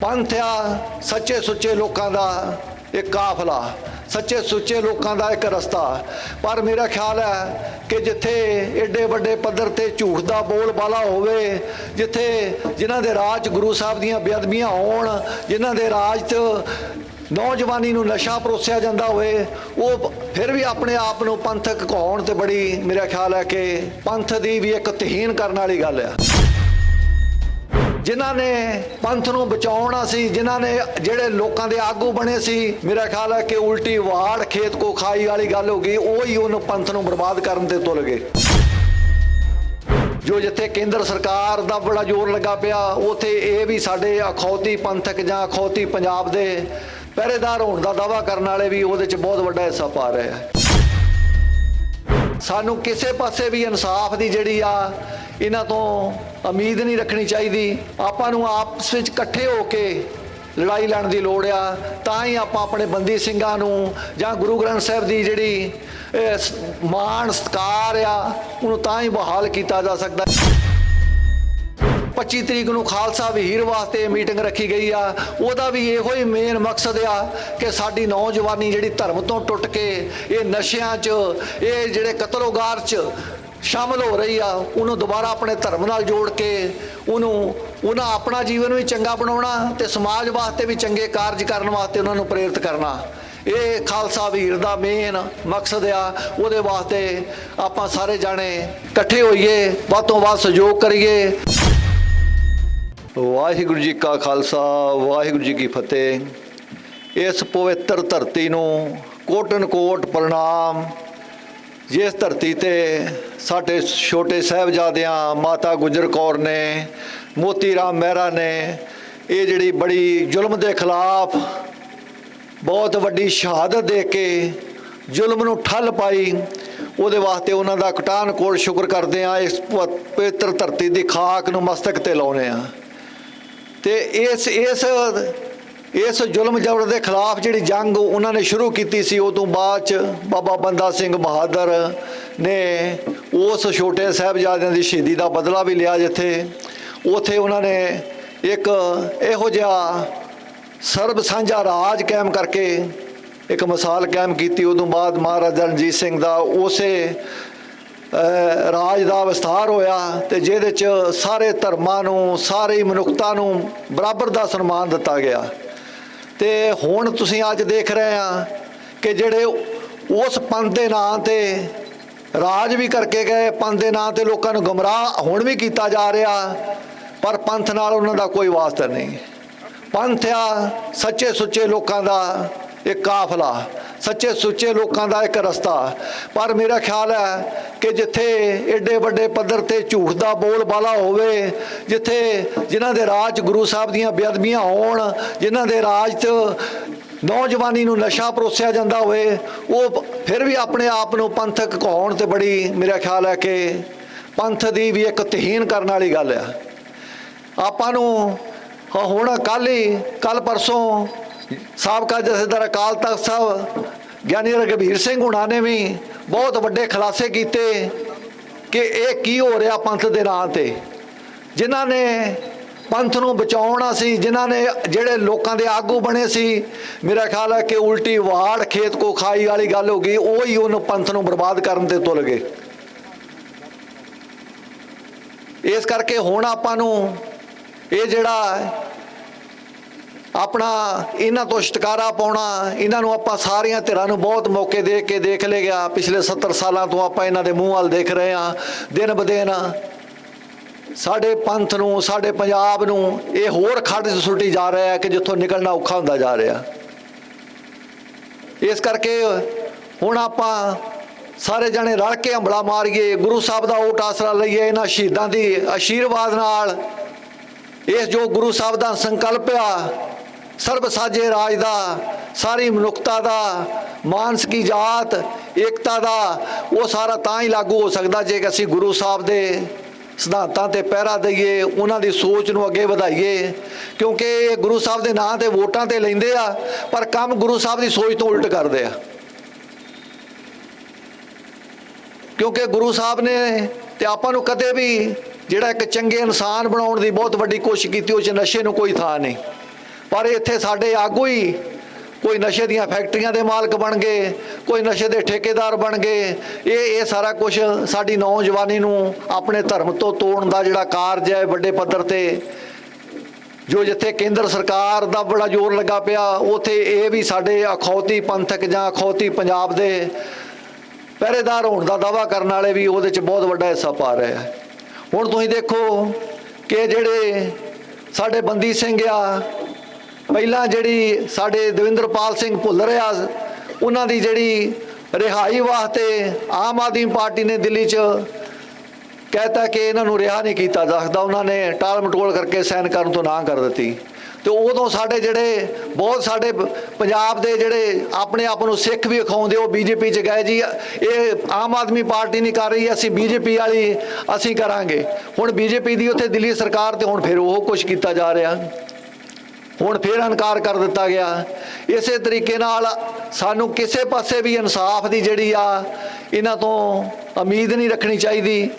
पंथ आ सच्चे सुच्चे लोगों का एक काफिला, सच्चे सुच्चे लोगों का एक रस्ता। पर मेरा ख्याल है कि जिथे एडे वड्डे पद्धर ते झूठ का बोलबाला होवे, जिथे जिन्हां दे राज गुरु साहब दीयां बेअदबियां होण, जिन्हां दे राज च नौजवानी नूं नशा परोसिया जांदा होवे, वो फिर भी अपने आप नूं पंथक कहाउण ते बड़ी मेरा ख्याल है कि पंथ दी भी एक तहीन करने वाली गल है। जिन्हां ने पंथ नूं बचाउणा सी, जिन्हां ने जिहड़े लोकां दे आगू बने सी, मेरा ख्याल है कि उल्टी वाड़ खेत को खाई वाली गल हो गई। ਉਹੀ ਉਹਨੂੰ पंथ नूं बर्बाद करन ते तुल गए। जो जिथे केंद्र सरकार दा बड़ा जोर लगा पिया, उथे ये भी साडे अखौती पंथक जां अखौती पंजाब दे पहरेदार होण दा दावा करन वाले भी ਉਹਦੇ च बहुत वड्डा हिस्सा पा रहे हैं। सानू किसी पासे भी इंसाफ की जिहड़ी आ इन्हां तो उम्मीद नहीं रखनी चाहिए। आपां नूं आपस विच इकट्ठे होके लड़ाई लड़न की लोड़ आ, तां ही आपां अपने बंदी ਸਿੰਘਾਂ नूं जां गुरु ग्रंथ साहिब की जिहड़ी मान सत्कार आ उहनूं तां ही बहाल किया जा सकदा। 25 तरीक नूं खालसा वहीर वास्ते मीटिंग रखी गई आ, ਉਹਦਾ भी ਇਹੋ ही मेन मकसद आ कि साडी नौजवानी जिहड़ी धर्म तो टुट के ये नशियां च ये जिहड़े कतलोगार च शामिल हो रही आ, उन्होंने दोबारा अपने धर्म नाल जोड़ के उन्होंने अपना जीवन भी चंगा बनाउणा ते समाज वास्ते भी चंगे कारज करन वास्ते उन्होंने प्रेरित करना। ये खालसा वीर दा मेन मकसद आ। ਉਹਦੇ वास्ते आपां सारे जाने इकट्ठे होइए, ਵੱਧ ਤੋਂ ਵੱਧ सहयोग करिए। वाहिगुरू जी का खालसा, वाहिगुरू जी की फतेह। इस पवित्र धरती नूं कोटन कोट प्रणाम। जिस धरती ते साडे छोटे साहिबजादियां माता गुजर कौर ने, मोती राम मेहरा ने ये जिहड़ी बड़ी जुल्म के खिलाफ बहुत वड्डी शहादत दे के जुल्म नूं ठल पाई, ਉਹਦੇ वास्ते उन्हां दा कटान कोट शुक्र करदे आ। इस पवित्र धरती की खाक नूं मस्तक ते लाउने आ ते इस जुल्म जबर के खिलाफ जी जंग उन्होंने शुरू की सी, उस तो बाद बाबा बंदा सिंह बहादुर ने उस छोटे साहिबजादियां की शहीदी का बदला भी लिया, जिथे उथे उन्होंने एक इहो जिहा सर्ब साझा राज कायम करके एक मिसाल कायम की। उस तो बाद महाराजा रणजीत सिंह का उस राज का विस्तार होया ते जिहदे च सारे धर्मां नूं सारी मनुखता नूं बराबर का सन्मान दिता गया। ते हुण तुसीं अज देख रहे हैं कि जिहड़े उस पंथ के नाम ते राज भी करके गए, पंथ के नाम ते लोकां नूं गुमराह हुण भी किया जा रहा, पर पंथ नाल उन्हां दा कोई वास्ता नहीं। पंथ आ सच्चे सुच्चे लोगों का एक काफिला, सच्चे सुच्चे लोगों का एक रस्ता। पर मेरा ख्याल है कि जिथे एडे वड्डे पद्धर ते झूठ का बोलबाला होवे, जिथे जिन्हां दे राज गुरु साहब दीयां बेअदबियां होण, जिन्हां दे राज च नौजवानी नूं नशा परोसिया जांदा होवे, वो फिर भी अपने आप नूं पंथक कहाउण ते बड़ी मेरा ख्याल है कि पंथ दी भी एक तहीन करने वाली गल है। आपां नूं हुण कल परसों साबका जथेदार अकाल तख्त साहब ज्ञानी रघबीर सिंह हुणा ने भी बहुत वड्डे खुलासे किए कि ये की हो रहा पंथ के नाम ते। जिन्हां ने पंथ नूं बचाउणा सी, जिन्हां ने जिहड़े लोकां दे आगू बने सी, मेरा ख्याल है कि उल्टी वाड़ खेत को खाई वाली गल हो गई। ਉਹੀ ਉਹਨੂੰ पंथ नूं बर्बाद करन ते तुल गए। इस करके हुण आपां नूं ये जिहड़ा अपना इन्हां तो छुटकारा पाउणा, इन्हां नूं आपां सारियां धिरां नूं बहुत मौके दे के देख ले गया। पिछले 70 सालों तो आपां इन्हां दे मूँह वाल देख रहे हैं। दिन ब दिन साडे पंथ नूं साडे पंजाब नूं ये होर खड्ड च सुट्टी जा रहा है कि जिथों निकलना औखा हुंदा जा रहा। इस करके हुण आपां सारे जने रल के हंबला मारीए, गुरु साहब का ओट आसरा लईए, इन्हां शहीदां दी आशीर्वाद नाल इस जो गुरु साहब का संकल्प आ सर्ब साझे राज का, सारी मनुखता का, मानस की जात एकता का, वो सारा तां ही लागू हो सकता जे असीं गुरु साहब के सिद्धांतां ते पहरा दईए, उन्हां दी सोच नूं अगे वधाईए। क्योंकि गुरु साहब के नाम ते वोटां ते लैंदे आ, पर काम गुरु साहब की सोच तो उल्ट करदे आ। क्योंकि गुरु साहब ने ते आपां नूं कदे भी जिहड़ा एक चंगे इंसान बनाउण दी बहुत वड्डी कोशिश कीती, उस नशे नूं कोई थां नहीं। ਪਰ ਇੱਥੇ ਸਾਡੇ ਆਗੂ ਹੀ ਕੋਈ ਨਸ਼ੇ ਦੀਆਂ ਫੈਕਟਰੀਆਂ ਦੇ ਮਾਲਕ ਬਣ ਗਏ, ਕੋਈ ਨਸ਼ੇ ਦੇ ਠੇਕੇਦਾਰ ਬਣ ਗਏ। ਇਹ ਸਾਰਾ ਕੁਝ ਸਾਡੀ ਨੌਜਵਾਨੀ ਨੂੰ ਆਪਣੇ ਧਰਮ ਤੋਂ ਤੋੜਨ ਦਾ ਜਿਹੜਾ ਕਾਰਜ ਹੈ ਵੱਡੇ ਪੱਧਰ ਤੇ, ਜੋ ਜਿੱਥੇ ਕੇਂਦਰ ਸਰਕਾਰ ਦਾ ਬੜਾ ਜ਼ੋਰ ਲੱਗਾ ਪਿਆ, ਉੱਥੇ ਇਹ ਵੀ ਸਾਡੇ ਅਖੌਤੀ ਪੰਥਕ ਜਾਂ ਅਖੌਤੀ ਪੰਜਾਬ ਦੇ ਪਹਿਰੇਦਾਰ ਹੋਣ ਦਾ ਦਾਅਵਾ ਕਰਨ ਵਾਲੇ ਵੀ ਉਹਦੇ 'ਚ ਬਹੁਤ ਵੱਡਾ ਹਿੱਸਾ ਪਾ ਰਹੇ ਆ। ਹੁਣ ਤੁਸੀਂ ਦੇਖੋ ਕਿ ਜਿਹੜੇ ਸਾਡੇ ਬੰਦੀ ਸਿੰਘ ਆ, ਪਹਿਲਾਂ ਜਿਹੜੀ ਸਾਡੇ ਦਵਿੰਦਰਪਾਲ ਸਿੰਘ ਭੁੱਲਰ ਆ, ਉਹਨਾਂ ਦੀ ਜਿਹੜੀ ਰਿਹਾਈ ਵਾਸਤੇ ਆਮ ਆਦਮੀ ਪਾਰਟੀ ਨੇ ਦਿੱਲੀ 'ਚ ਕਹਿਤਾ ਕਿ ਇਹਨਾਂ ਨੂੰ ਰਿਹਾ ਨਹੀਂ ਕੀਤਾ ਜਾ ਸਕਦਾ, ਉਹਨਾਂ ਨੇ ਟਾਲ ਮਟੋਲ ਕਰਕੇ ਸਾਈਨ ਕਰਨ ਤੋਂ ਨਾ ਕਰ ਦਿੱਤੀ। ਤੇ ਉਦੋਂ ਸਾਡੇ ਜਿਹੜੇ ਬਹੁਤ ਸਾਡੇ ਪੰਜਾਬ ਦੇ ਜਿਹੜੇ ਆਪਣੇ ਆਪ ਨੂੰ ਸਿੱਖ ਵੀ ਅਖਾਉਂਦੇ ਉਹ ਬੀਜੇਪੀ 'ਚ ਗਏ ਜੀ, ਇਹ ਆਮ ਆਦਮੀ ਪਾਰਟੀ ਨਹੀਂ ਕਰ ਰਹੀ, ਅਸੀਂ ਬੀਜੇਪੀ ਵਾਲੀ ਅਸੀਂ ਕਰਾਂਗੇ। ਹੁਣ ਬੀਜੇਪੀ ਦੀ ਉੱਥੇ ਦਿੱਲੀ ਸਰਕਾਰ ਤੇ ਹੁਣ ਫਿਰ ਉਹ ਕੁਛ ਕੀਤਾ ਜਾ ਰਿਹਾ, ਹੁਣ ਫਿਰ ਇਨਕਾਰ ਕਰ ਦਿੱਤਾ ਗਿਆ। ਇਸੇ ਤਰੀਕੇ ਨਾਲ ਸਾਨੂੰ ਕਿਸੇ ਪਾਸੇ ਵੀ ਇਨਸਾਫ ਦੀ ਜਿਹੜੀ ਆ ਇਹਨਾਂ ਤੋਂ ਉਮੀਦ ਨਹੀਂ ਰੱਖਣੀ ਚਾਹੀਦੀ।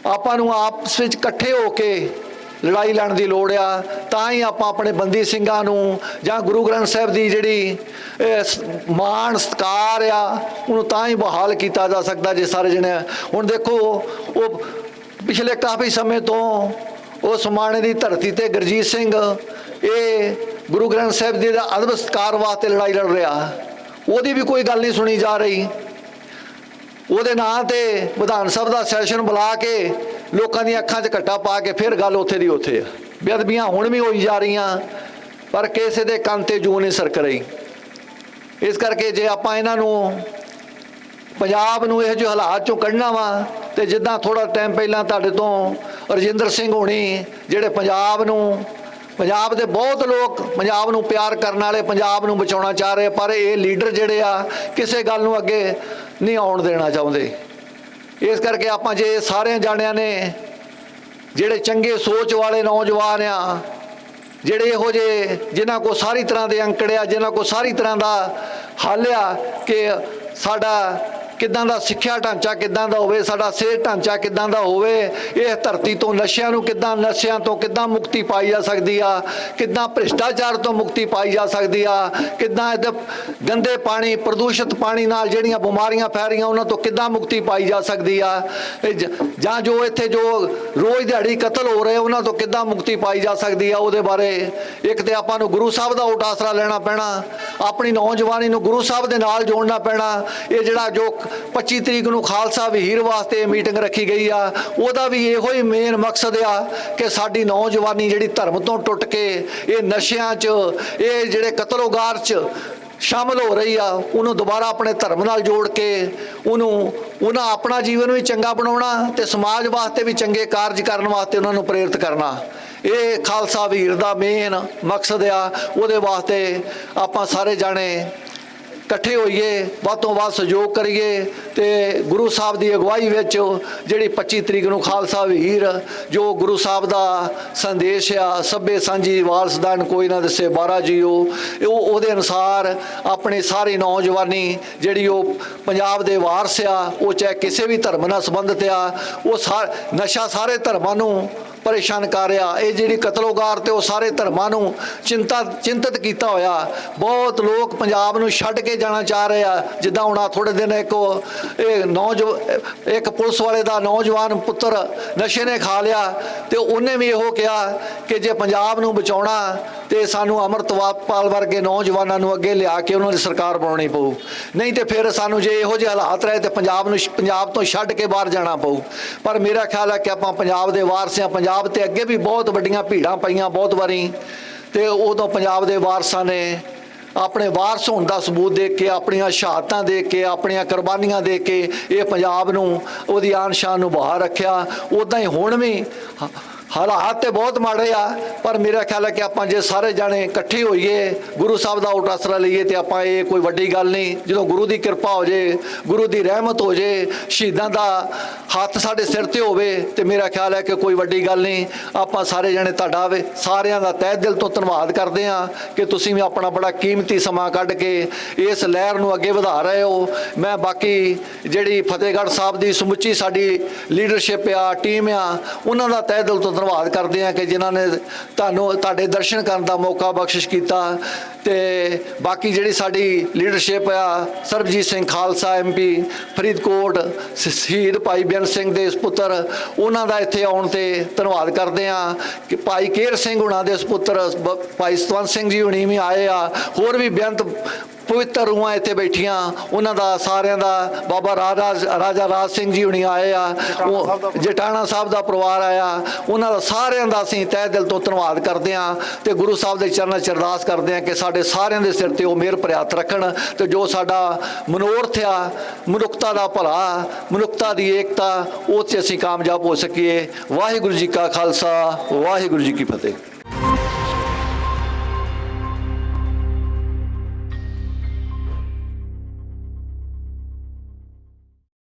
ਆਪਾਂ ਨੂੰ ਆਪਸ ਵਿੱਚ ਇਕੱਠੇ ਹੋ ਕੇ ਲੜਾਈ ਲੜਨ ਦੀ ਲੋੜ ਆ, ਤਾਂ ਹੀ ਆਪਾਂ ਆਪਣੇ ਬੰਦੀ ਸਿੰਘਾਂ ਨੂੰ ਜਾਂ ਗੁਰੂ ਗ੍ਰੰਥ ਸਾਹਿਬ ਦੀ ਜਿਹੜੀ ਮਾਣ ਸਤਿਕਾਰ ਆ ਉਹਨੂੰ ਤਾਂ ਹੀ ਬਹਾਲ ਕੀਤਾ ਜਾ ਸਕਦਾ ਜੇ ਸਾਰੇ ਜਣੇ। ਹੁਣ ਦੇਖੋ ਉਹ ਪਿਛਲੇ ਕਾਫੀ ਸਮੇਂ ਤੋਂ ਉਸ ਮਾਣੇ ਦੀ ਧਰਤੀ ਤੇ ਗੁਰਜੀਤ ਸਿੰਘ ਇਹ ਗੁਰੂ ਗ੍ਰੰਥ ਸਾਹਿਬ ਜੀ ਦਾ ਅਦਬ ਸਤਿਕਾਰ ਵਾਸਤੇ ਲੜਾਈ ਲੜ ਰਿਹਾ, ਉਹਦੀ ਵੀ ਕੋਈ ਗੱਲ ਨਹੀਂ ਸੁਣੀ ਜਾ ਰਹੀ। ਉਹਦੇ ਨਾਂ ਤੇ ਵਿਧਾਨ ਸਭਾ ਦਾ ਸੈਸ਼ਨ ਬੁਲਾ ਕੇ ਲੋਕਾਂ ਦੀਆਂ ਅੱਖਾਂ 'ਚ ਘੱਟਾ ਪਾ ਕੇ ਫਿਰ ਗੱਲ ਉੱਥੇ ਦੀ ਉੱਥੇ ਆ। ਬੇਅਦਬੀਆਂ ਹੁਣ ਵੀ ਹੋਈ ਜਾ ਰਹੀਆਂ, ਪਰ ਕਿਸੇ ਦੇ ਕੰਨ ਤੇ ਜੂੰ ਨਹੀਂ ਸਰਕ ਰਹੀ। ਇਸ ਕਰਕੇ ਜੇ ਆਪਾਂ ਇਹਨਾਂ ਨੂੰ ਪੰਜਾਬ ਨੂੰ ਇਹੋ ਜਿਹੇ ਹਾਲਾਤ 'ਚੋਂ ਕੱਢਣਾ ਵਾ, ਤੇ ਜਿੱਦਾਂ ਥੋੜਾ ਟਾਈਮ ਪਹਿਲਾਂ ਤੁਹਾਡੇ ਤੋਂ ਰਜਿੰਦਰ ਸਿੰਘ ਹੋਣੀ ਜਿਹੜੇ ਪੰਜਾਬ ਦੇ ਬਹੁਤ ਲੋਕ ਪੰਜਾਬ ਨੂੰ ਪਿਆਰ ਕਰਨ ਵਾਲੇ ਪੰਜਾਬ ਨੂੰ ਬਚਾਉਣਾ ਚਾਹ ਰਹੇ, ਪਰ ਇਹ ਲੀਡਰ ਜਿਹੜੇ ਆ ਕਿਸੇ ਗੱਲ ਨੂੰ ਅੱਗੇ ਨਹੀਂ ਆਉਣ ਦੇਣਾ ਚਾਹੁੰਦੇ। ਇਸ ਕਰਕੇ ਆਪਾਂ ਜੇ ਸਾਰਿਆਂ ਜਾਣਿਆਂ ਨੇ ਜਿਹੜੇ ਚੰਗੇ ਸੋਚ ਵਾਲੇ ਨੌਜਵਾਨ ਆ, ਜਿਹੜੇ ਇਹੋ ਜਿਹੇ ਜਿਨ੍ਹਾਂ ਕੋਲ ਸਾਰੀ ਤਰ੍ਹਾਂ ਦੇ ਅੰਕੜੇ ਆ, ਜਿਨ੍ਹਾਂ ਕੋਲ ਸਾਰੀ ਤਰ੍ਹਾਂ ਦਾ ਹੱਲ ਆ ਕਿ ਸਾਡਾ ਕਿੱਦਾਂ ਦਾ ਸਿੱਖਿਆ ਢਾਂਚਾ ਕਿੱਦਾਂ ਦਾ ਹੋਵੇ, ਸਾਡਾ ਸਿਹਤ ਢਾਂਚਾ ਕਿੱਦਾਂ ਦਾ ਹੋਵੇ, ਇਹ ਧਰਤੀ ਤੋਂ ਨਸ਼ਿਆਂ ਤੋਂ ਕਿੱਦਾਂ ਮੁਕਤੀ ਪਾਈ ਜਾ ਸਕਦੀ ਆ, ਕਿੱਦਾਂ ਭ੍ਰਿਸ਼ਟਾਚਾਰ ਤੋਂ ਮੁਕਤੀ ਪਾਈ ਜਾ ਸਕਦੀ ਆ, ਕਿੱਦਾਂ ਇਹਦੇ ਗੰਦੇ ਪਾਣੀ ਪ੍ਰਦੂਸ਼ਿਤ ਪਾਣੀ ਨਾਲ ਜਿਹੜੀਆਂ ਬਿਮਾਰੀਆਂ ਫੈਲ ਰਹੀਆਂ ਉਹਨਾਂ ਤੋਂ ਕਿੱਦਾਂ ਮੁਕਤੀ ਪਾਈ ਜਾ ਸਕਦੀ ਆ, ਜਾਂ ਜੋ ਇੱਥੇ ਜੋ ਰੋਜ਼ ਦਿਹਾੜੀ ਕਤਲ ਹੋ ਰਹੇ ਉਹਨਾਂ ਤੋਂ ਕਿੱਦਾਂ ਮੁਕਤੀ ਪਾਈ ਜਾ ਸਕਦੀ ਆ। ਉਹਦੇ ਬਾਰੇ ਇੱਕ ਤੇ ਆਪਾਂ ਨੂੰ ਗੁਰੂ ਸਾਹਿਬ ਦਾ ਓਟ ਆਸਰਾ ਲੈਣਾ ਪੈਣਾ, ਆਪਣੀ ਨੌਜਵਾਨੀ ਨੂੰ ਗੁਰੂ ਸਾਹਿਬ ਦੇ ਨਾਲ ਜੋੜਨਾ ਪੈਣਾ। ਇਹ ਜਿਹੜਾ ਜੋ 25 ਤਰੀਕ ਨੂੰ ਖਾਲਸਾ ਵਹੀਰ ਵਾਸਤੇ ਮੀਟਿੰਗ ਰੱਖੀ ਗਈ ਆ, ਉਹਦਾ ਵੀ ਇਹੋ ਹੀ ਮੇਨ ਮਕਸਦ ਆ ਕਿ ਸਾਡੀ ਨੌਜਵਾਨੀ ਜਿਹੜੀ ਧਰਮ ਤੋਂ ਟੁੱਟ ਕੇ ਇਹ ਨਸ਼ਿਆਂ 'ਚ ਇਹ ਜਿਹੜੇ ਕਤਲੋਗਾਰ 'ਚ ਸ਼ਾਮਲ ਹੋ ਰਹੀ ਆ, ਉਹਨੂੰ ਦੁਬਾਰਾ ਆਪਣੇ ਧਰਮ ਨਾਲ ਜੋੜ ਕੇ ਉਹਨਾਂ ਆਪਣਾ ਜੀਵਨ ਵੀ ਚੰਗਾ ਬਣਾਉਣਾ ਤੇ ਸਮਾਜ ਵਾਸਤੇ ਵੀ ਚੰਗੇ ਕਾਰਜ ਕਰਨ ਵਾਸਤੇ ਉਹਨਾਂ ਨੂੰ ਪ੍ਰੇਰਿਤ ਕਰਨਾ। ਇਹ ਖਾਲਸਾ ਵੀਰ ਦਾ ਮੇਨ ਮਕਸਦ ਆ। ਉਹਦੇ ਵਾਸਤੇ ਆਪਾਂ ਸਾਰੇ ਜਾਣੇ ਇਕੱਠੇ ਹੋਈਏ, ਵੱਧ ਤੋਂ ਵੱਧ ਸਹਿਯੋਗ ਕਰੀਏ ਤੇ ਗੁਰੂ ਸਾਹਿਬ ਦੀ ਅਗਵਾਈ ਵਿੱਚ ਜਿਹੜੀ 25 ਤਰੀਕ ਨੂੰ ਖਾਲਸਾ ਵੀਰ ਜੋ ਗੁਰੂ ਸਾਹਿਬ ਦਾ ਸੰਦੇਸ਼ ਆ, ਸਭੇ ਸਾਂਝੀ ਵਾਰਸਦਾਨ ਕੋਈ ਨਾ ਦੱਸੇ 12 ਜੀਓ, ਉਹਦੇ ਅਨੁਸਾਰ ਆਪਣੀ ਸਾਰੀ ਨੌਜਵਾਨੀ ਜਿਹੜੀ ਉਹ ਪੰਜਾਬ ਦੇ ਵਾਰਸ ਆ, ਉਹ ਚਾਹੇ ਕਿਸੇ ਵੀ ਧਰਮ ਨਾਲ ਸੰਬੰਧਿਤ ਆ, ਉਹ ਨਸ਼ਾ ਸਾਰੇ ਧਰਮਾਂ ਨੂੰ ਪਰੇਸ਼ਾਨ ਕਰ ਰਿਹਾ। ਇਹ ਜਿਹੜੀ ਕਤਲੋਗਾਰ ਤੇ ਉਹ ਸਾਰੇ ਧਰਮਾਂ ਨੂੰ ਚਿੰਤਤ ਕੀਤਾ ਹੋਇਆ। ਬਹੁਤ ਲੋਕ ਪੰਜਾਬ ਨੂੰ ਛੱਡ ਕੇ ਜਾਣਾ ਚਾਹ ਰਹੇ ਆ। ਜਿੱਦਾਂ ਹੁਣ ਥੋੜੇ ਦਿਨ ਇੱਕ ਪੁਲਿਸ ਵਾਲੇ ਦਾ ਨੌਜਵਾਨ ਪੁੱਤਰ ਨਸ਼ੇ ਨੇ ਖਾ ਲਿਆ ਤੇ ਉਹਨੇ ਵੀ ਇਹੋ ਕਿਹਾ ਕਿ ਜੇ ਪੰਜਾਬ ਨੂੰ ਬਚਾਉਣਾ ਤੇ ਸਾਨੂੰ ਅੰਮ੍ਰਿਤਪਾਲ ਵਰਗੇ ਨੌਜਵਾਨਾਂ ਨੂੰ ਅੱਗੇ ਲਿਆ ਕੇ ਉਹਨਾਂ ਦੀ ਸਰਕਾਰ ਬਣਾਉਣੀ ਪਊ, ਨਹੀਂ ਤੇ ਫਿਰ ਸਾਨੂੰ ਜੇ ਇਹੋ ਜਿਹੇ ਹਾਲਾਤ ਰਹੇ ਤੇ ਪੰਜਾਬ ਤੋਂ ਛੱਡ ਕੇ ਬਾਹਰ ਜਾਣਾ ਪਊ। ਪਰ ਮੇਰਾ ਖਿਆਲ ਹੈ ਕਿ ਆਪਾਂ ਪੰਜਾਬ ਦੇ ਵਾਰਸ ਹਾਂ। ਪੰਜਾਬ ਤੇ ਅੱਗੇ ਵੀ ਬਹੁਤ ਵੱਡੀਆਂ ਭੀੜਾਂ ਪਈਆਂ ਬਹੁਤ ਵਾਰੀ, ਤੇ ਉਦੋਂ ਪੰਜਾਬ ਦੇ ਵਾਰਸਾਂ ਨੇ ਆਪਣੇ ਵਾਰਸ ਹੋਣ ਦਾ ਸਬੂਤ ਦੇ ਕੇ, ਆਪਣੀਆਂ ਸ਼ਹਾਦਤਾਂ ਦੇ ਕੇ, ਆਪਣੀਆਂ ਕੁਰਬਾਨੀਆਂ ਦੇ ਕੇ ਇਹ ਪੰਜਾਬ ਨੂੰ ਉਹਦੀ ਆਨ ਸ਼ਾਨ ਨੂੰ ਬਾਹਰ ਰੱਖਿਆ। ਉੱਦਾਂ ਹੀ ਹੁਣ ਵੀ ਹਾਲਾਤ ਤੇ ਬਹੁਤ ਮਾੜੇ ਆ, ਪਰ ਮੇਰਾ ਖਿਆਲ ਹੈ ਕਿ ਆਪਾਂ ਜੇ ਸਾਰੇ ਜਾਣੇ ਇਕੱਠੇ ਹੋਈਏ, ਗੁਰੂ ਸਾਹਿਬ ਦਾ ਓਟ ਆਸਰਾ ਲਈਏ ਤੇ ਆਪਾਂ ਇਹ ਕੋਈ ਵੱਡੀ ਗੱਲ ਨਹੀਂ। ਜਦੋਂ ਗੁਰੂ ਦੀ ਕਿਰਪਾ ਹੋ ਜੇ, ਗੁਰੂ ਦੀ ਰਹਿਮਤ ਹੋ ਜੇ, ਸ਼ਹੀਦਾਂ ਦਾ ਹੱਥ ਸਾਡੇ ਸਿਰ ਤੇ ਹੋਵੇ ਤੇ ਮੇਰਾ ਖਿਆਲ ਹੈ ਕਿ ਕੋਈ ਵੱਡੀ ਗੱਲ ਨਹੀਂ। ਆਪਾਂ ਸਾਰੇ ਜਾਣੇ ਤੁਹਾਡਾ ਸਾਰਿਆਂ ਦਾ ਤਹਿ ਦਿਲ ਤੋਂ ਧੰਨਵਾਦ ਕਰਦੇ ਹਾਂ ਕਿ ਤੁਸੀਂ ਵੀ ਆਪਣਾ ਬੜਾ ਕੀਮਤੀ ਸਮਾਂ ਕੱਢ ਕੇ ਇਸ ਲਹਿਰ ਨੂੰ ਅੱਗੇ ਵਧਾ ਰਹੇ ਹੋ। ਮੈਂ ਬਾਕੀ ਜਿਹੜੀ ਫਤਿਹਗੜ੍ਹ ਸਾਹਿਬ ਦੀ ਸਮੁੱਚੀ ਸਾਡੀ ਲੀਡਰਸ਼ਿਪ ਆ, ਟੀਮ ਆ, ਉਹਨਾਂ ਦਾ ਤਹਿ ਦਿਲ ਤੋਂ ਧੰਨਵਾਦ ਕਰਦੇ ਹਾਂ ਕਿ ਜਿਨ੍ਹਾਂ ਨੇ ਤੁਹਾਡੇ ਦਰਸ਼ਨ ਕਰਨ ਦਾ ਮੌਕਾ ਬਖਸ਼ਿਸ਼ ਕੀਤਾ। ਤੇ ਬਾਕੀ ਜਿਹੜੀ ਸਾਡੀ ਲੀਡਰਸ਼ਿਪ ਆ, ਸਰਬਜੀਤ ਸਿੰਘ ਖਾਲਸਾ MP ਫਰੀਦਕੋਟ, ਸ਼ਹੀਦ ਭਾਈ ਬੇਅੰਤ ਸਿੰਘ ਦੇ ਸੁਪੁੱਤਰ, ਉਹਨਾਂ ਦਾ ਇੱਥੇ ਆਉਣ ਤੇ ਧੰਨਵਾਦ ਕਰਦੇ ਹਾਂ। ਕਿ ਭਾਈ ਕੇਰ ਸਿੰਘ ਹੁਣਾਂ ਦੇ ਸੁਪੁੱਤਰ ਭਾਈ ਸਤਵੰਤ ਸਿੰਘ ਜੀ ਹੁਣੀ ਵੀ ਆਏ ਆ, ਹੋਰ ਵੀ ਬੇਅੰਤ ਪਵਿੱਤਰ ਰੂਹਾਂ ਇੱਥੇ ਬੈਠੀਆਂ, ਉਹਨਾਂ ਦਾ ਸਾਰਿਆਂ ਦਾ, ਬਾਬਾ ਰਾਜਾ ਰਾਜ ਸਿੰਘ ਜੀ ਹੁਣੀ ਆਏ ਆ, ਉਹ ਜਟਾਣਾ ਸਾਹਿਬ ਦਾ ਪਰਿਵਾਰ ਆਇਆ, ਉਹਨਾਂ ਦਾ ਸਾਰਿਆਂ ਦਾ ਅਸੀਂ ਤਹਿ ਦਿਲ ਤੋਂ ਧੰਨਵਾਦ ਕਰਦੇ ਹਾਂ ਤੇ ਗੁਰੂ ਸਾਹਿਬ ਦੇ ਚਰਨਾਂ 'ਚ ਅਰਦਾਸ ਕਰਦੇ ਹਾਂ ਕਿ ਸਾਡੇ ਸਾਰਿਆਂ ਦੇ ਸਿਰ ਤੇ ਉਹ ਮਿਹਰ ਭਰਿਆ ਹੱਥ ਰੱਖਣ ਤੇ ਜੋ ਸਾਡਾ ਮਨੋਰਥ ਆ, ਮਨੁੱਖਤਾ ਦਾ ਭਲਾ, ਮਨੁੱਖਤਾ ਦੀ ਏਕਤਾ, ਉਹ 'ਚ ਅਸੀਂ ਕਾਮਯਾਬ ਹੋ ਸਕੀਏ। ਵਾਹਿਗੁਰੂ ਜੀ ਕਾ ਖਾਲਸਾ, ਵਾਹਿਗੁਰੂ ਜੀ ਕੀ ਫਤਿਹ।